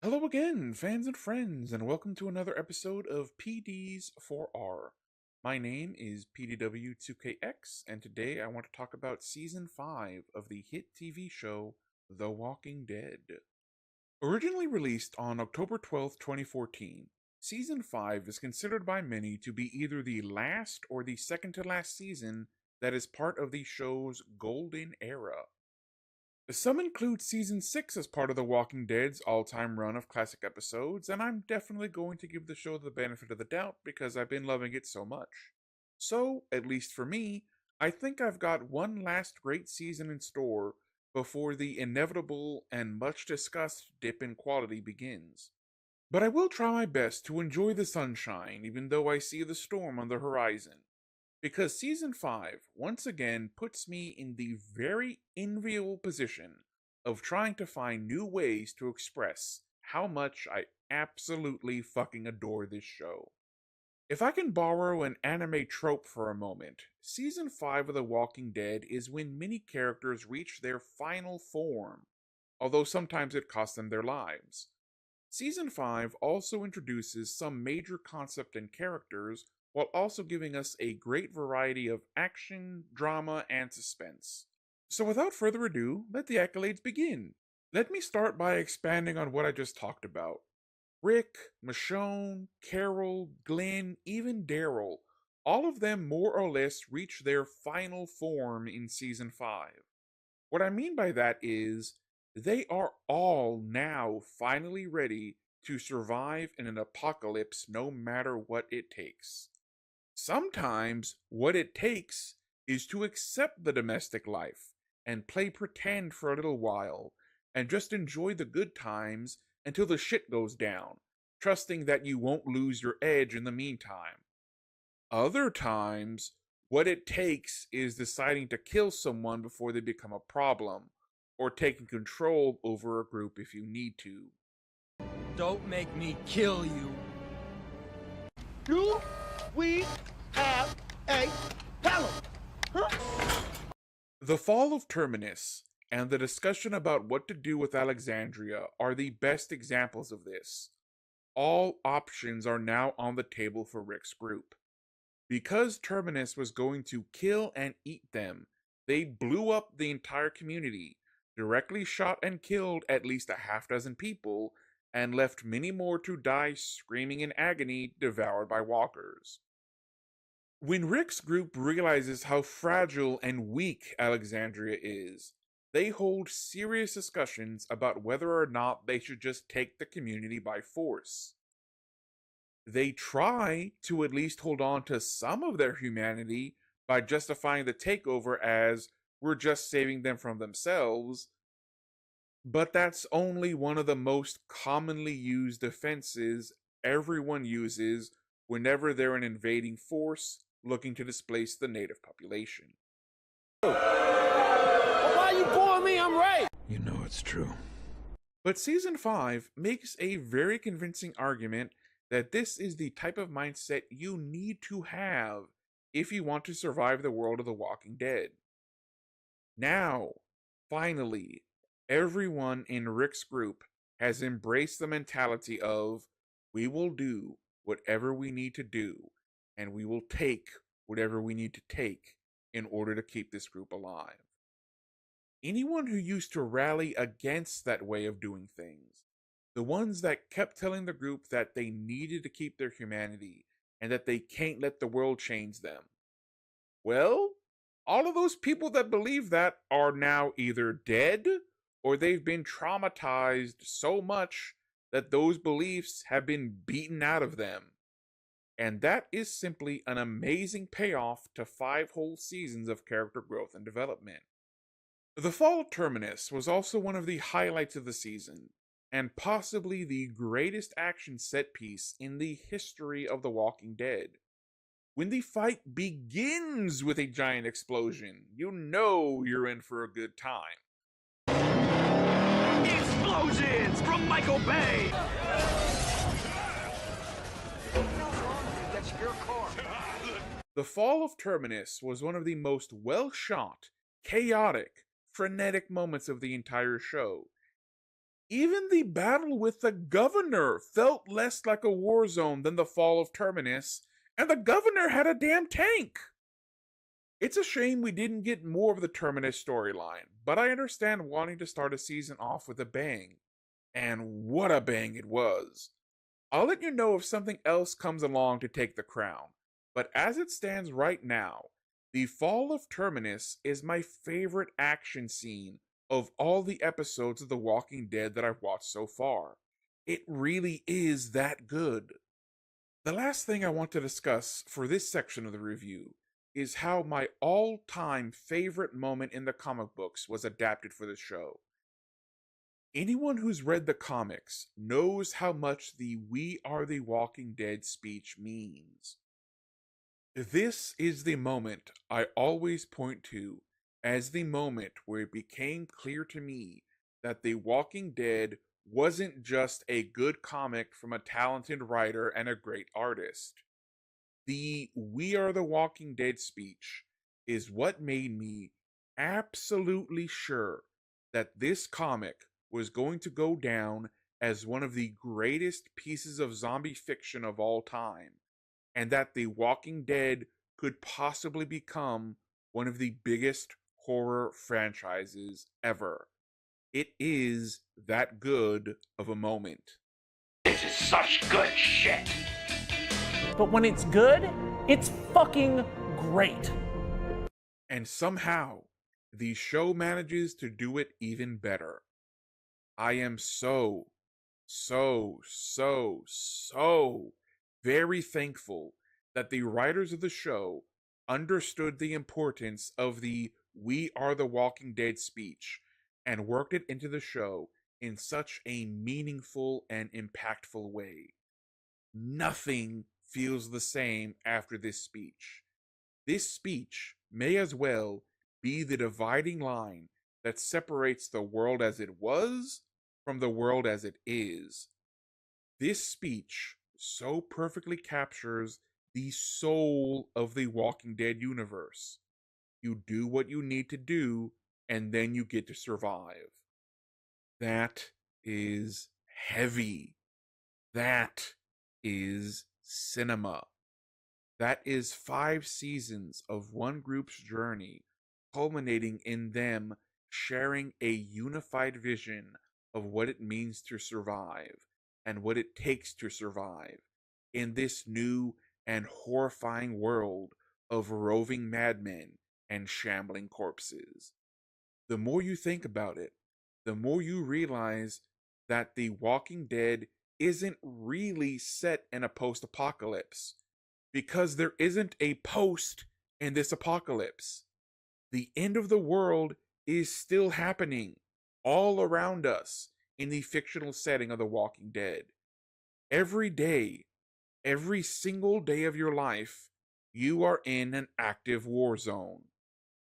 Hello again, fans and friends, and welcome to another episode of PD's 4R. My name is PDW2KX, and today I want to talk about Season 5 of the hit TV show The Walking Dead. Originally released on October 12th, 2014, Season 5 is considered by many to be either the last or the second to last season that is part of the show's golden era. Some include Season 6 as part of The Walking Dead's all-time run of classic episodes, and I'm definitely going to give the show the benefit of the doubt because I've been loving it so much. So, at least for me, I think I've got one last great season in store before the inevitable and much discussed dip in quality begins. But I will try my best to enjoy the sunshine even though I see the storm on the horizon, because Season 5 once again puts me in the very enviable position of trying to find new ways to express how much I absolutely fucking adore this show. If I can borrow an anime trope for a moment, Season 5 of The Walking Dead is when many characters reach their final form, although sometimes it costs them their lives. Season 5 also introduces some major concept and characters while also giving us a great variety of action, drama, and suspense. So without further ado, let the accolades begin. Let me start by expanding on what I just talked about. Rick, Michonne, Carol, Glenn, even Daryl, all of them more or less reach their final form in Season 5. What I mean by that is, they are all now finally ready to survive in an apocalypse no matter what it takes. Sometimes what it takes is to accept the domestic life and play pretend for a little while and just enjoy the good times until the shit goes down, trusting that you won't lose your edge in the meantime. Other times, what it takes is deciding to kill someone before they become a problem, or taking control over a group if you need to. Don't make me kill you. Do we have a talent? Huh? The fall of Terminus and the discussion about what to do with Alexandria are the best examples of this. All options are now on the table for Rick's group. Because Terminus was going to kill and eat them, they blew up the entire community, directly shot and killed at least a half dozen people, and left many more to die screaming in agony, devoured by walkers. When Rick's group realizes how fragile and weak Alexandria is, they hold serious discussions about whether or not they should just take the community by force. They try to at least hold on to some of their humanity by justifying the takeover as we're just saving them from themselves, but that's only one of the most commonly used defenses everyone uses whenever they're an invading force looking to displace the native population. Well, why you calling me? I'm right. You know it's true. But Season 5 makes a very convincing argument that this is the type of mindset you need to have if you want to survive the world of The Walking Dead. Now, finally, everyone in Rick's group has embraced the mentality of, we will do whatever we need to do, and we will take whatever we need to take in order to keep this group alive. Anyone who used to rally against that way of doing things, the ones that kept telling the group that they needed to keep their humanity and that they can't let the world change them, well, all of those people that believe that are now either dead or they've been traumatized so much that those beliefs have been beaten out of them. And that is simply an amazing payoff to 5 whole seasons of character growth and development. The fall of Terminus was also one of the highlights of the season, and possibly the greatest action set piece in the history of The Walking Dead. When the fight begins with a giant explosion, you know you're in for a good time. Explosions from Michael Bay. That's your car. The fall of Terminus was one of the most well-shot, chaotic, frenetic moments of the entire show. Even the battle with the governor felt less like a war zone than the fall of Terminus, and the governor had a damn tank! It's a shame we didn't get more of the Terminus storyline, but I understand wanting to start a season off with a bang. And what a bang it was! I'll let you know if something else comes along to take the crown, but as it stands right now, the fall of Terminus is my favorite action scene of all the episodes of The Walking Dead that I've watched so far. It really is that good. The last thing I want to discuss for this section of the review is how my all-time favorite moment in the comic books was adapted for the show. Anyone who's read the comics knows how much the "We are the Walking Dead" speech means. This is the moment I always point to as the moment where it became clear to me that The Walking Dead wasn't just a good comic from a talented writer and a great artist. The "We are the Walking Dead" speech is what made me absolutely sure that this comic was going to go down as one of the greatest pieces of zombie fiction of all time, and that The Walking Dead could possibly become one of the biggest horror franchises ever. It is that good of a moment. This is such good shit. But when it's good, it's fucking great. And somehow, the show manages to do it even better. I am so very thankful that the writers of the show understood the importance of the "We are the Walking Dead" speech and worked it into the show in such a meaningful and impactful way. Nothing feels the same after this speech. This speech may as well be the dividing line that separates the world as it was from the world as it is. This speech so perfectly captures the soul of the Walking Dead universe. You do what you need to do, and then you get to survive. That is heavy. That is cinema. That is 5 seasons of one group's journey, culminating in them sharing a unified vision of what it means to survive and what it takes to survive in this new and horrifying world of roving madmen and shambling corpses. The more you think about it, the more you realize that The Walking Dead isn't really set in a post-apocalypse, because there isn't a post in this apocalypse. The end of the world is still happening all around us in the fictional setting of The Walking Dead. Every day, every single day of your life, you are in an active war zone.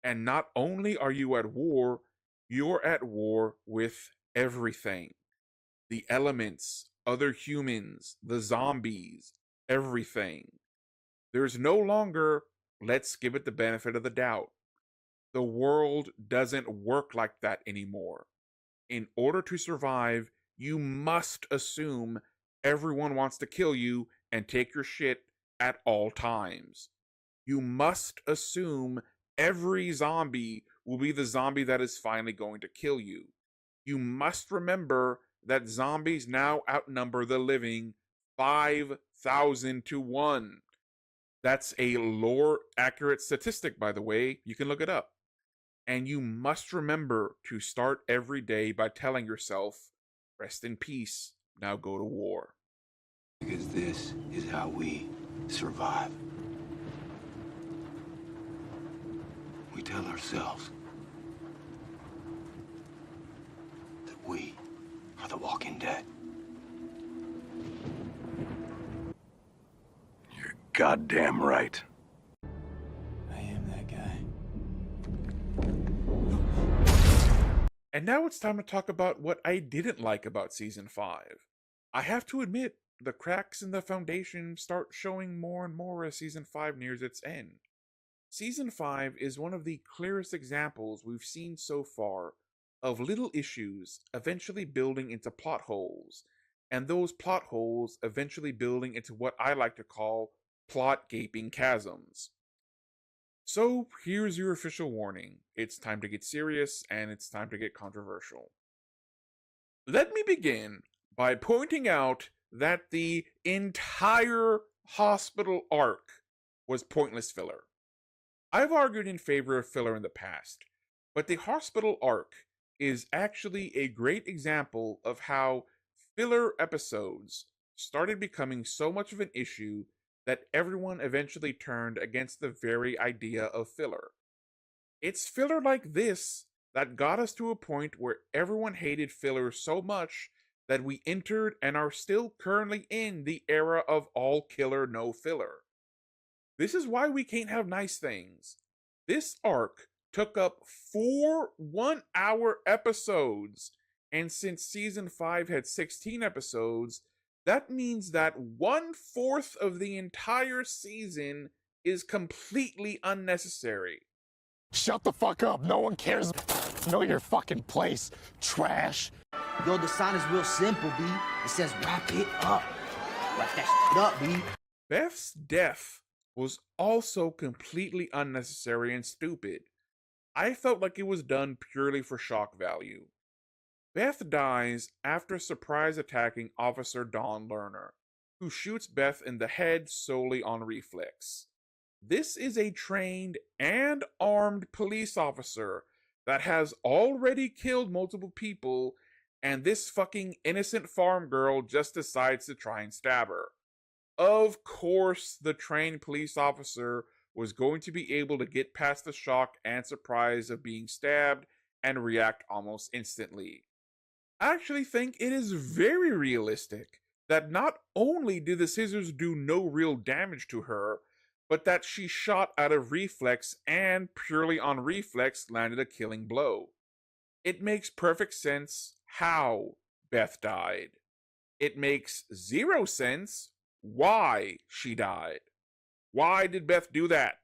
And not only are you at war, you're at war with everything. The elements, other humans, the zombies, everything. There's no longer, let's give it the benefit of the doubt. The world doesn't work like that anymore. In order to survive, you must assume everyone wants to kill you and take your shit at all times. You must assume every zombie will be the zombie that is finally going to kill you. You must remember that zombies now outnumber the living 5,000 to 1. That's a lore accurate statistic, by the way. You can look it up. And you must remember to start every day by telling yourself, rest in peace, now go to war. Because this is how we survive. We tell ourselves that we are the Walking Dead. You're goddamn right. I am that guy. And now it's time to talk about what I didn't like about Season 5. I have to admit, the cracks in the foundation start showing more and more as Season 5 nears its end. Season 5 is one of the clearest examples we've seen so far of little issues eventually building into plot holes, and those plot holes eventually building into what I like to call plot gaping chasms. So here's your official warning. It's time to get serious, and it's time to get controversial. Let me begin by pointing out that the entire hospital arc was pointless filler. I've argued in favor of filler in the past, but the hospital arc is actually a great example of how filler episodes started becoming so much of an issue that everyone eventually turned against the very idea of filler. It's filler like this that got us to a point where everyone hated filler so much that we entered and are still currently in the era of all killer, no filler. This is why we can't have nice things. This arc took up 4 one-hour episodes, and since season 5 had 16 episodes, that means that 1/4 of the entire season is completely unnecessary. Shut the fuck up. No one cares. Know your fucking place, trash. Yo, the sign is real simple, B. It says wrap it up. Wrap that shit up, B. Beth's death was also completely unnecessary and stupid. I felt like it was done purely for shock value. Beth dies after surprise attacking Officer Dawn Lerner, who shoots Beth in the head solely on reflex. This is a trained and armed police officer that has already killed multiple people, and this fucking innocent farm girl just decides to try and stab her. Of course, the trained police officer was going to be able to get past the shock and surprise of being stabbed and react almost instantly. I actually think it is very realistic that not only did the scissors do no real damage to her, but that she shot out of reflex and purely on reflex landed a killing blow. It makes perfect sense how Beth died. It makes 0 sense why she died. Why did Beth do that?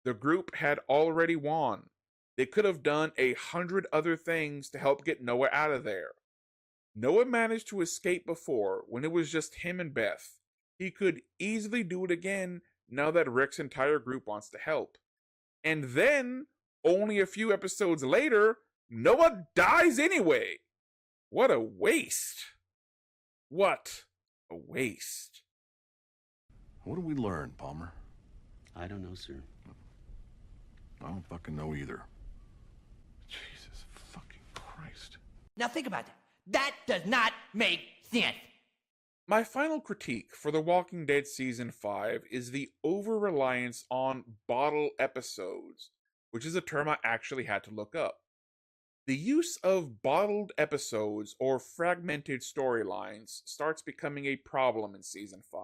The group had already won. They could have done 100 other things to help get Noah out of there. Noah managed to escape before when it was just him and Beth. He could easily do it again now that Rick's entire group wants to help. And then, only a few episodes later, Noah dies anyway. What a waste. What a waste. What did we learn, Palmer? I don't know, sir. I don't fucking know either. Jesus fucking Christ. Now think about that. That does not make sense. My final critique for The Walking Dead Season 5 is the over-reliance on bottle episodes, which is a term I actually had to look up. The use of bottled episodes or fragmented storylines starts becoming a problem in Season 5.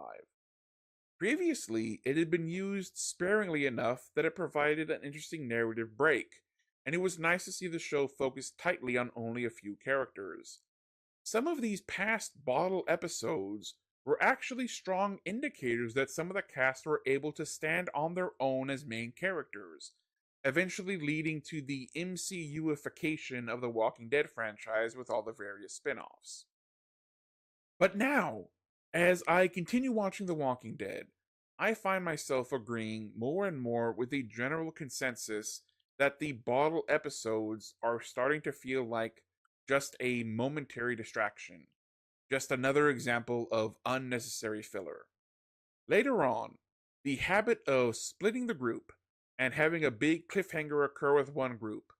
Previously, it had been used sparingly enough that it provided an interesting narrative break, and it was nice to see the show focus tightly on only a few characters. Some of these past bottle episodes were actually strong indicators that some of the cast were able to stand on their own as main characters, eventually leading to the MCU-ification of the Walking Dead franchise with all the various spin-offs. But now, as I continue watching The Walking Dead, I find myself agreeing more and more with the general consensus that the bottle episodes are starting to feel like just a momentary distraction, just another example of unnecessary filler. Later on, the habit of splitting the group and having a big cliffhanger occur with one group,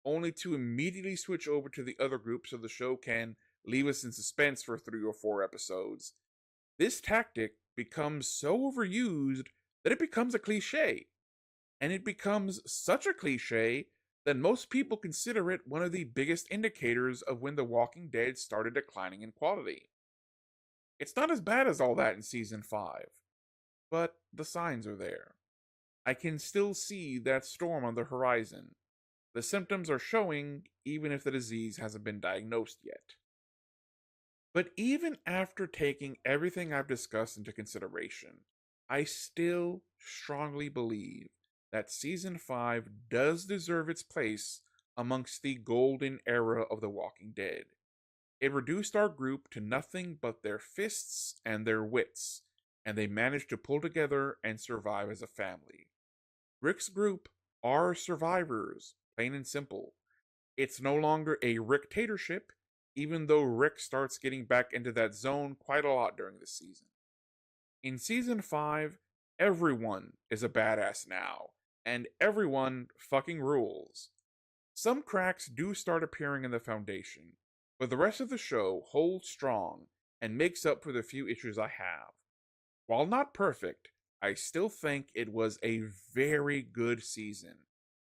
only to immediately switch over to the other group so the show can leave us in suspense for 3 or 4 episodes. This tactic becomes so overused that it becomes a cliche. And it becomes such a cliche that most people consider it one of the biggest indicators of when The Walking Dead started declining in quality. It's not as bad as all that in Season 5, but the signs are there. I can still see that storm on the horizon. The symptoms are showing, even if the disease hasn't been diagnosed yet. But even after taking everything I've discussed into consideration, I still strongly believe that Season 5 does deserve its place amongst the golden era of The Walking Dead. It reduced our group to nothing but their fists and their wits, and they managed to pull together and survive as a family. Rick's group are survivors, plain and simple. It's no longer a Ricktatorship, even though Rick starts getting back into that zone quite a lot during this season. In Season 5, everyone is a badass now, and everyone fucking rules. Some cracks do start appearing in the Foundation, but the rest of the show holds strong and makes up for the few issues I have. While not perfect, I still think it was a very good season,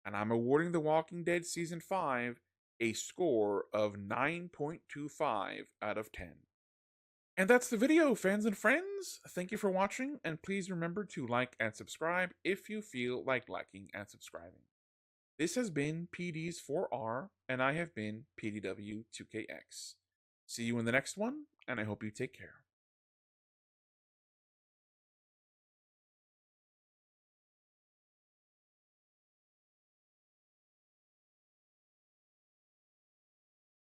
and I'm awarding The Walking Dead Season 5 a score of 9.25 out of 10. And that's the video, fans and friends. Thank you for watching, and please remember to like and subscribe if you feel like liking and subscribing. This has been PD's 4R, and I have been PDW2KX. See you in the next one, and I hope you take care.